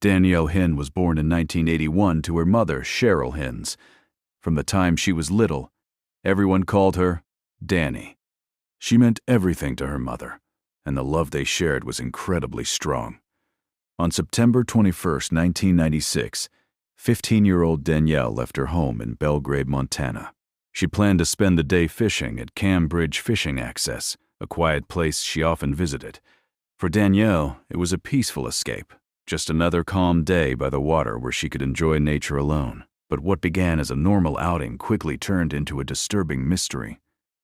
Danielle Hinn was born in 1981 to her mother, Cheryl Hinz. From the time she was little, everyone called her Danny. She meant everything to her mother, and the love they shared was incredibly strong. On September 21, 1996, 15-year-old Danielle left her home in Belgrade, Montana. She planned to spend the day fishing at Cambridge Fishing Access, a quiet place she often visited. For Danielle, it was a peaceful escape, just another calm day by the water where she could enjoy nature alone. But what began as a normal outing quickly turned into a disturbing mystery.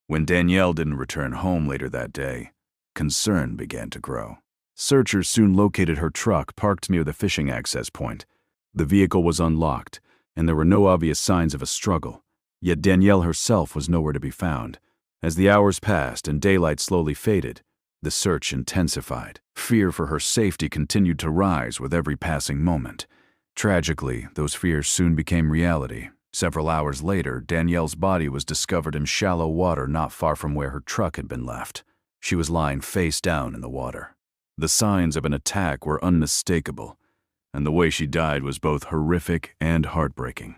When Danielle didn't return home later that day, concern began to grow. Searchers soon located her truck parked near the fishing access point. The vehicle was unlocked, and there were no obvious signs of a struggle. Yet Danielle herself was nowhere to be found. As the hours passed and daylight slowly faded, the search intensified. Fear for her safety continued to rise with every passing moment. Tragically, those fears soon became reality. Several hours later, Danielle's body was discovered in shallow water not far from where her truck had been left. She was lying face down in the water. The signs of an attack were unmistakable, and the way she died was both horrific and heartbreaking.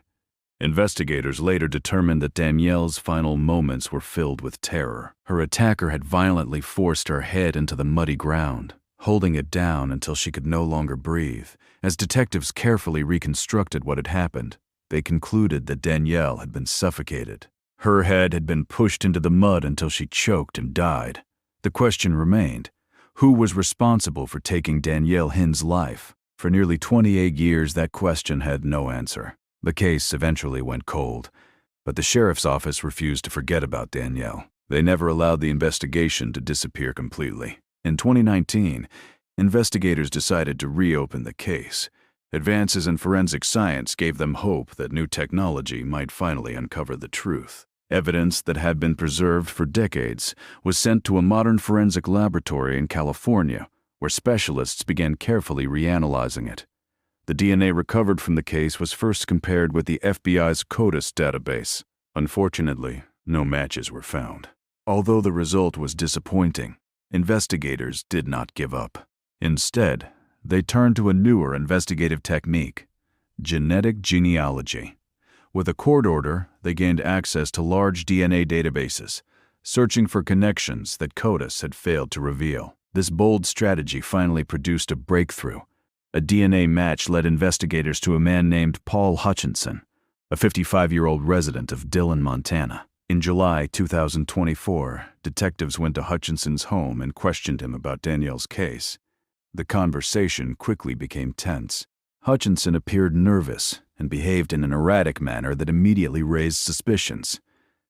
Investigators later determined that Danielle's final moments were filled with terror. Her attacker had violently forced her head into the muddy ground, holding it down until she could no longer breathe. As detectives carefully reconstructed what had happened, they concluded that Danielle had been suffocated. Her head had been pushed into the mud until she choked and died. The question remained, who was responsible for taking Danielle Hinn's life? For nearly 28 years, that question had no answer. The case eventually went cold, but the sheriff's office refused to forget about Danielle. They never allowed the investigation to disappear completely. In 2019, investigators decided to reopen the case. Advances in forensic science gave them hope that new technology might finally uncover the truth. Evidence that had been preserved for decades was sent to a modern forensic laboratory in California, where specialists began carefully reanalyzing it. The DNA recovered from the case was first compared with the FBI's CODIS database. Unfortunately, no matches were found. Although the result was disappointing, investigators did not give up. Instead, they turned to a newer investigative technique, genetic genealogy. With a court order, they gained access to large DNA databases, searching for connections that CODIS had failed to reveal. This bold strategy finally produced a breakthrough. A DNA match led investigators to a man named Paul Hutchinson, a 55-year-old resident of Dillon, Montana. In July 2024, detectives went to Hutchinson's home and questioned him about Danielle's case. The conversation quickly became tense. Hutchinson appeared nervous and behaved in an erratic manner that immediately raised suspicions.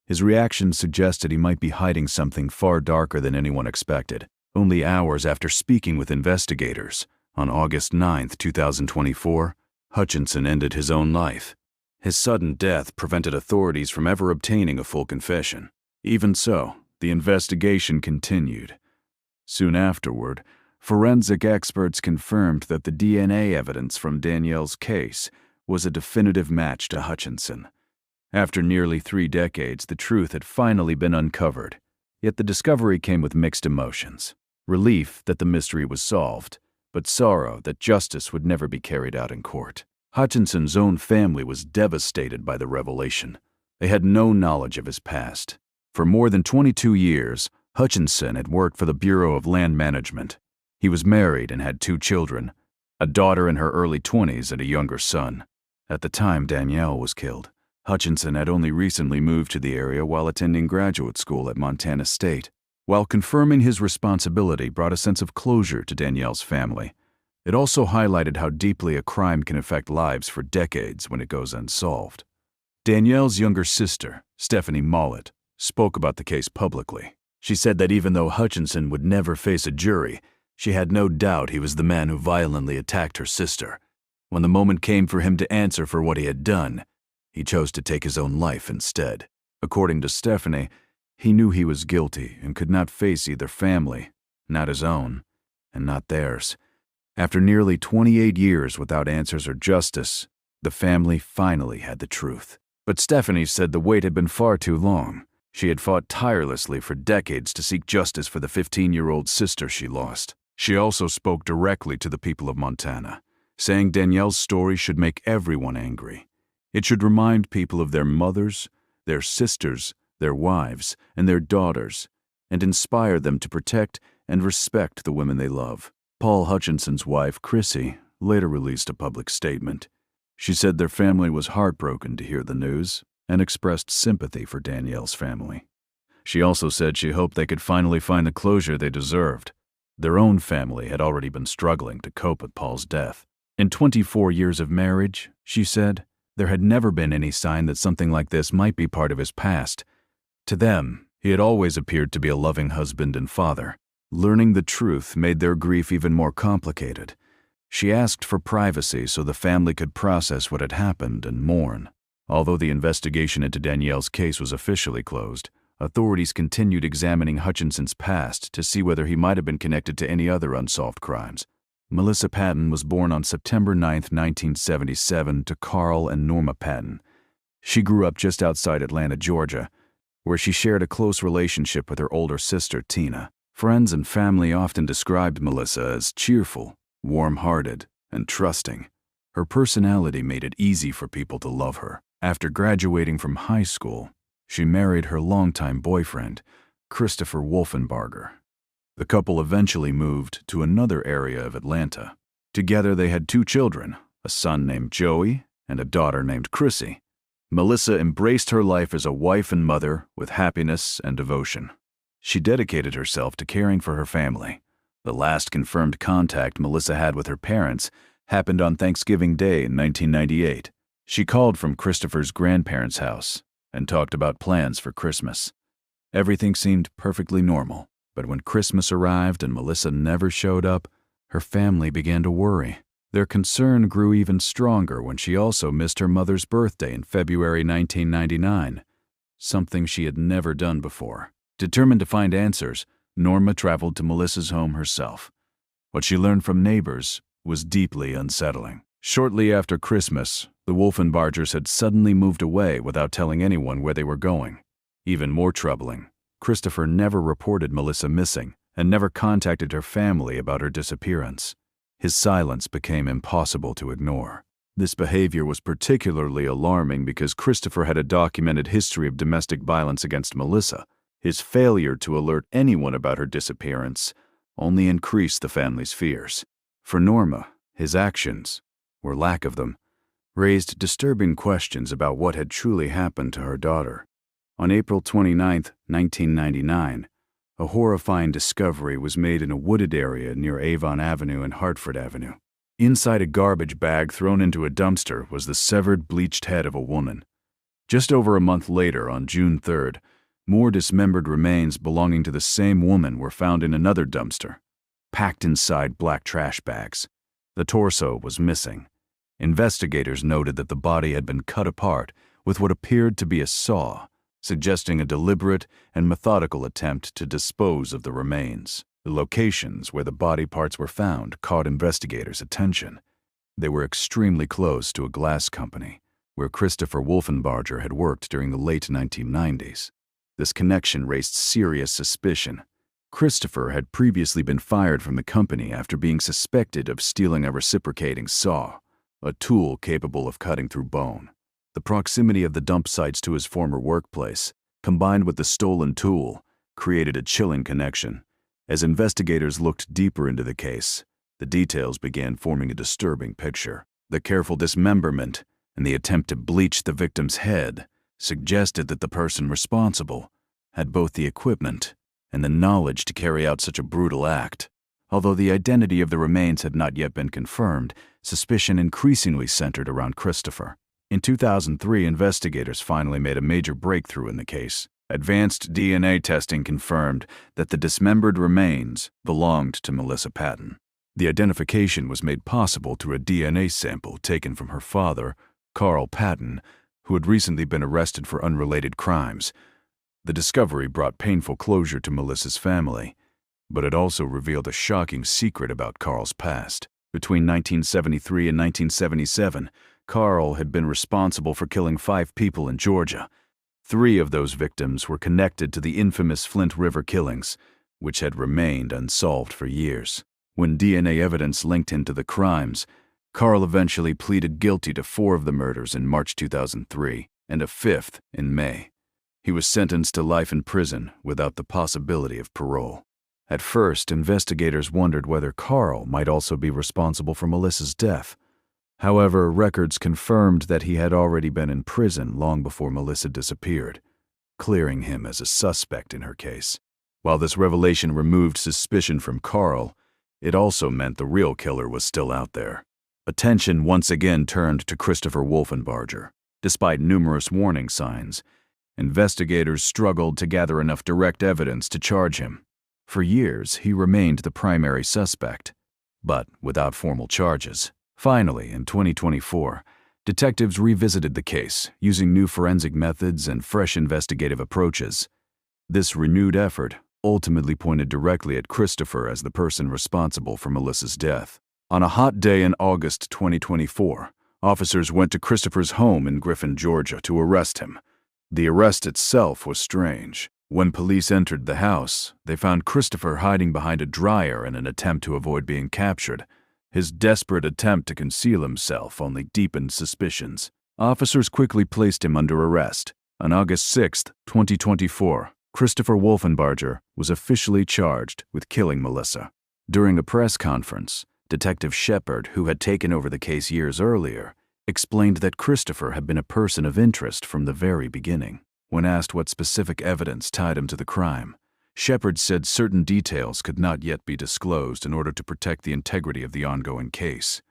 His reaction suggested he might be hiding something far darker than anyone expected. Only hours after speaking with investigators, on August 9, 2024, Hutchinson ended his own life. His sudden death prevented authorities from ever obtaining a full confession. Even so, the investigation continued. Soon afterward, forensic experts confirmed that the DNA evidence from Danielle's case was a definitive match to Hutchinson. After nearly 3 decades, the truth had finally been uncovered. Yet the discovery came with mixed emotions. Relief that the mystery was solved, but sorrow that justice would never be carried out in court. Hutchinson's own family was devastated by the revelation. They had no knowledge of his past. For more than 22 years, Hutchinson had worked for the Bureau of Land Management. He was married and had 2 children, a daughter in her early 20s and a younger son. At the time Danielle was killed, Hutchinson had only recently moved to the area while attending graduate school at Montana State. While confirming his responsibility brought a sense of closure to Danielle's family, it also highlighted how deeply a crime can affect lives for decades when it goes unsolved. Danielle's younger sister, Stephanie Mollett, spoke about the case publicly. She said that even though Hutchinson would never face a jury, she had no doubt he was the man who violently attacked her sister. When the moment came for him to answer for what he had done, he chose to take his own life instead. According to Stephanie, he knew he was guilty and could not face either family, not his own, and not theirs. After nearly 28 years without answers or justice, the family finally had the truth. But Stephanie said the wait had been far too long. She had fought tirelessly for decades to seek justice for the 15-year-old sister she lost. She also spoke directly to the people of Montana. saying Danielle's story should make everyone angry. It should remind people of their mothers, their sisters, their wives, and their daughters, and inspire them to protect and respect the women they love. Paul Hutchinson's wife, Chrissy, later released a public statement. She said their family was heartbroken to hear the news and expressed sympathy for Danielle's family. She also said she hoped they could finally find the closure they deserved. Their own family had already been struggling to cope with Paul's death. In 24 years of marriage, she said, there had never been any sign that something like this might be part of his past. To them, he had always appeared to be a loving husband and father. Learning the truth made their grief even more complicated. She asked for privacy so the family could process what had happened and mourn. Although the investigation into Danielle's case was officially closed, authorities continued examining Hutchinson's past to see whether he might have been connected to any other unsolved crimes. Melissa Patton was born on September 9, 1977, to Carl and Norma Patton. She grew up just outside Atlanta, Georgia, where she shared a close relationship with her older sister, Tina. Friends and family often described Melissa as cheerful, warm-hearted, and trusting. Her personality made it easy for people to love her. After graduating from high school, she married her longtime boyfriend, Christopher Wolfenbarger. The couple eventually moved to another area of Atlanta. Together they had 2 children, a son named Joey and a daughter named Chrissy. Melissa embraced her life as a wife and mother with happiness and devotion. She dedicated herself to caring for her family. The last confirmed contact Melissa had with her parents happened on Thanksgiving Day in 1998. She called from Christopher's grandparents' house and talked about plans for Christmas. Everything seemed perfectly normal, but when Christmas arrived and Melissa never showed up, her family began to worry. Their concern grew even stronger when she also missed her mother's birthday in February 1999, something she had never done before. Determined to find answers, Norma traveled to Melissa's home herself. What she learned from neighbors was deeply unsettling. Shortly after Christmas, the Wolfenbargers had suddenly moved away without telling anyone where they were going. Even more troubling, Christopher never reported Melissa missing and never contacted her family about her disappearance. His silence became impossible to ignore. This behavior was particularly alarming because Christopher had a documented history of domestic violence against Melissa. His failure to alert anyone about her disappearance only increased the family's fears. For Norma, his actions, or lack of them, raised disturbing questions about what had truly happened to her daughter. On April 29, 1999, a horrifying discovery was made in a wooded area near Avon Avenue and Hartford Avenue. Inside a garbage bag thrown into a dumpster was the severed, bleached head of a woman. Just over a month later, on June 3rd, more dismembered remains belonging to the same woman were found in another dumpster, packed inside black trash bags. The torso was missing. Investigators noted that the body had been cut apart with what appeared to be a saw, suggesting a deliberate and methodical attempt to dispose of the remains. The locations where the body parts were found caught investigators' attention. They were extremely close to a glass company where Christopher Wolfenbarger had worked during the late 1990s. This connection raised serious suspicion. Christopher had previously been fired from the company after being suspected of stealing a reciprocating saw, a tool capable of cutting through bone. The proximity of the dump sites to his former workplace, combined with the stolen tool, created a chilling connection. As investigators looked deeper into the case, the details began forming a disturbing picture. The careful dismemberment and the attempt to bleach the victim's head suggested that the person responsible had both the equipment and the knowledge to carry out such a brutal act. Although the identity of the remains had not yet been confirmed, suspicion increasingly centered around Christopher. In 2003, investigators finally made a major breakthrough in the case. Advanced DNA testing confirmed that the dismembered remains belonged to Melissa Patton. The identification was made possible through a DNA sample taken from her father, Carl Patton, who had recently been arrested for unrelated crimes. The discovery brought painful closure to Melissa's family, but it also revealed a shocking secret about Carl's past. Between 1973 and 1977, Carl had been responsible for killing 5 people in Georgia. 3 of those victims were connected to the infamous Flint River killings, which had remained unsolved for years. When DNA evidence linked him to the crimes, Carl eventually pleaded guilty to 4 of the murders in March 2003 and a 5th in May. He was sentenced to life in prison without the possibility of parole. At first, investigators wondered whether Carl might also be responsible for Melissa's death. However, records confirmed that he had already been in prison long before Melissa disappeared, clearing him as a suspect in her case. While this revelation removed suspicion from Carl, it also meant the real killer was still out there. Attention once again turned to Christopher Wolfenbarger. Despite numerous warning signs, investigators struggled to gather enough direct evidence to charge him. For years, he remained the primary suspect, but without formal charges. Finally, in 2024, detectives revisited the case, using new forensic methods and fresh investigative approaches. This renewed effort ultimately pointed directly at Christopher as the person responsible for Melissa's death. On a hot day in August 2024, officers went to Christopher's home in Griffin, Georgia, to arrest him. The arrest itself was strange. When police entered the house, they found Christopher hiding behind a dryer in an attempt to avoid being captured. His desperate attempt to conceal himself only deepened suspicions. Officers quickly placed him under arrest. On August 6, 2024, Christopher Wolfenbarger was officially charged with killing Melissa. During a press conference, Detective Shepard, who had taken over the case years earlier, explained that Christopher had been a person of interest from the very beginning. When asked what specific evidence tied him to the crime, Shepard said certain details could not yet be disclosed in order to protect the integrity of the ongoing case.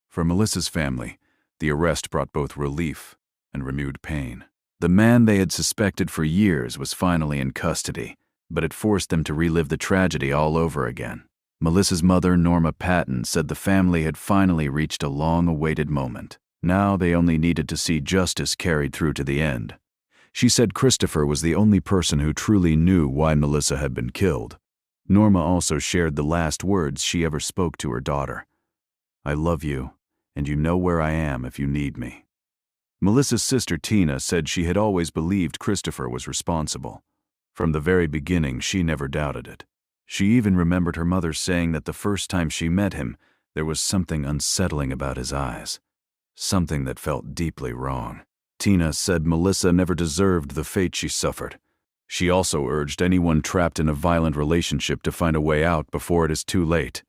For Melissa's family, the arrest brought both relief and renewed pain. The man they had suspected for years was finally in custody, but it forced them to relive the tragedy all over again. Melissa's mother, Norma Patton, said the family had finally reached a long-awaited moment. Now they only needed to see justice carried through to the end. She said Christopher was the only person who truly knew why Melissa had been killed. Norma also shared the last words she ever spoke to her daughter. "I love you, and you know where I am if you need me." Melissa's sister Tina said she had always believed Christopher was responsible. From the very beginning, she never doubted it. She even remembered her mother saying that the first time she met him, there was something unsettling about his eyes, something that felt deeply wrong. Tina said Melissa never deserved the fate she suffered. She also urged anyone trapped in a violent relationship to find a way out before it is too late.